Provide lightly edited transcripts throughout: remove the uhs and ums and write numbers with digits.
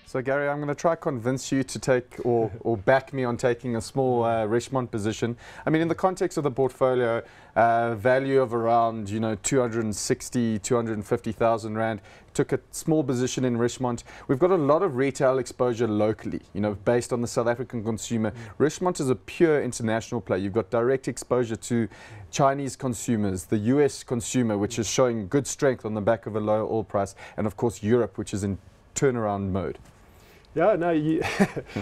So Gary, I'm going to try convince you to take or back me on taking a small Richemont position. I mean, in the context of the portfolio, value of around 260, 250,000 rand. Took a small position in Richemont. We've got a lot of retail exposure locally, based on the South African consumer. Richemont is a pure international play. You've got direct exposure to Chinese consumers, the US consumer, which is showing good strength on the back of a low oil price, and of course Europe, which is in turnaround mode. Yeah, no,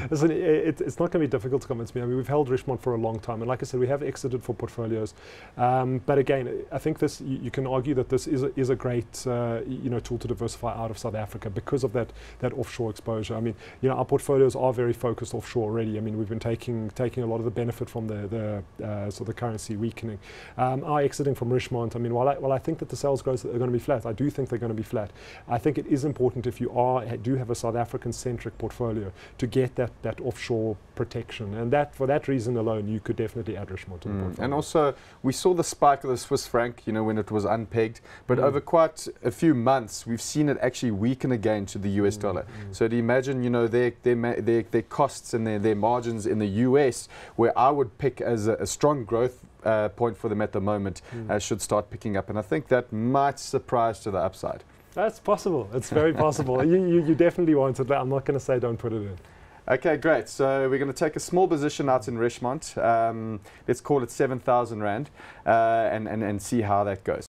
listen, it's not going to be difficult to convince me. I mean, we've held Richemont for a long time, and like I said, we have exited for portfolios. But again, I think this, you can argue that this is a great tool to diversify out of South Africa because of that offshore exposure. I mean, our portfolios are very focused offshore already. I mean, we've been taking a lot of the benefit from the sort of the currency weakening. Our exiting from Richemont, I mean, while I think that the sales growth are going to be flat, I do think they're going to be flat. I think it is important if you do have a South African-centric portfolio to get that offshore protection, and that for that reason alone you could definitely add Richemont to the portfolio. And also we saw the spike of the Swiss franc when it was unpegged, but over quite a few months we've seen it actually weaken again to the US dollar. So to imagine their costs and their margins in the US, where I would pick as a strong growth point for them at the moment, should start picking up, and I think that might surprise to the upside. That's possible. It's very possible. You definitely want it, but I'm not going to say don't put it in. Okay, great. So we're going to take a small position out in Richemont. Let's call it 7,000 Rand and see how that goes.